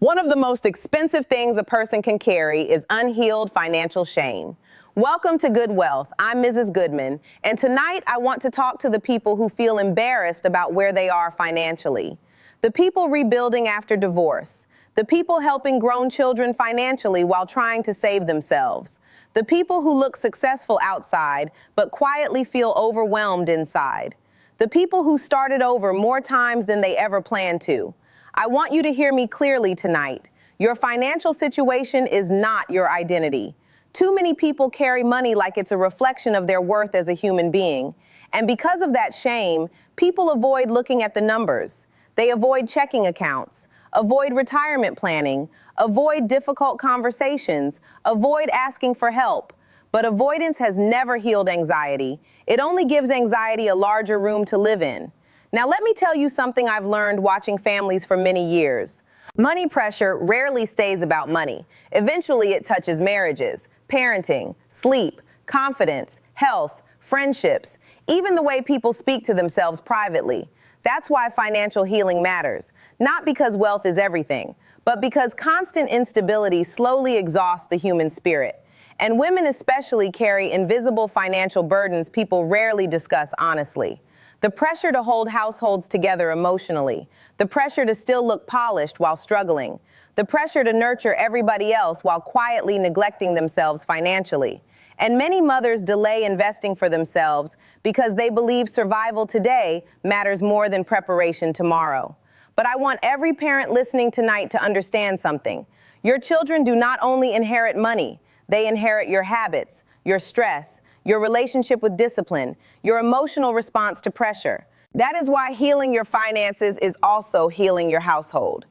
One of the most expensive things a person can carry is unhealed financial shame. Welcome to Good Wealth. I'm Mrs. Goodman, and tonight I want to talk to the people who feel embarrassed about where they are financially. The people rebuilding after divorce. The people helping grown children financially while trying to save themselves. The people who look successful outside but quietly feel overwhelmed inside. The people who started over more times than they ever planned to. I want you to hear me clearly tonight. Your financial situation is not your identity. Too many people carry money like it's a reflection of their worth as a human being. And because of that shame, people avoid looking at the numbers. They avoid checking accounts, avoid retirement planning, avoid difficult conversations, avoid asking for help. But avoidance has never healed anxiety. It only gives anxiety a larger room to live in. Now, let me tell you something I've learned watching families for many years. Money pressure rarely stays about money. Eventually, it touches marriages, parenting, sleep, confidence, health, friendships, even the way people speak to themselves privately. That's why financial healing matters, not because wealth is everything, but because constant instability slowly exhausts the human spirit. And women especially carry invisible financial burdens people rarely discuss honestly. The pressure to hold households together emotionally, the pressure to still look polished while struggling, the pressure to nurture everybody else while quietly neglecting themselves financially. And many mothers delay investing for themselves because they believe survival today matters more than preparation tomorrow. But I want every parent listening tonight to understand something. Your children do not only inherit money, they inherit your habits, your stress, your relationship with discipline, your emotional response to pressure. That is why healing your finances is also healing your household.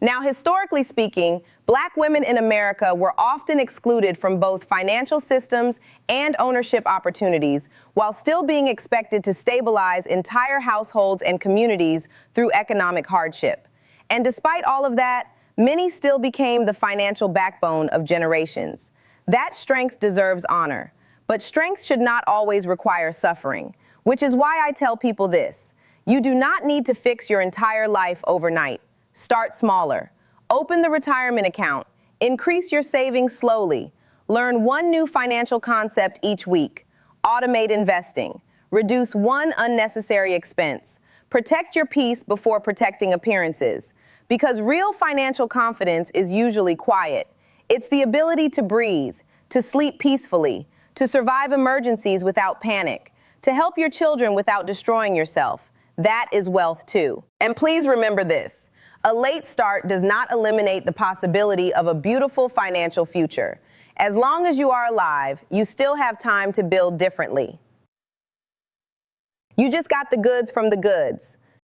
Now, historically speaking, Black women in America were often excluded from both financial systems and ownership opportunities, while still being expected to stabilize entire households and communities through economic hardship. And despite all of that, many still became the financial backbone of generations. That strength deserves honor. But strength should not always require suffering, which is why I tell people this. You do not need to fix your entire life overnight. Start smaller. Open the retirement account. Increase your savings slowly. Learn one new financial concept each week. Automate investing. Reduce one unnecessary expense. Protect your peace before protecting appearances. Because real financial confidence is usually quiet. It's the ability to breathe, to sleep peacefully, to survive emergencies without panic, to help your children without destroying yourself. That is wealth too. And please remember this. A late start does not eliminate the possibility of a beautiful financial future. As long as you are alive, you still have time to build differently. You just got the goods from the goods.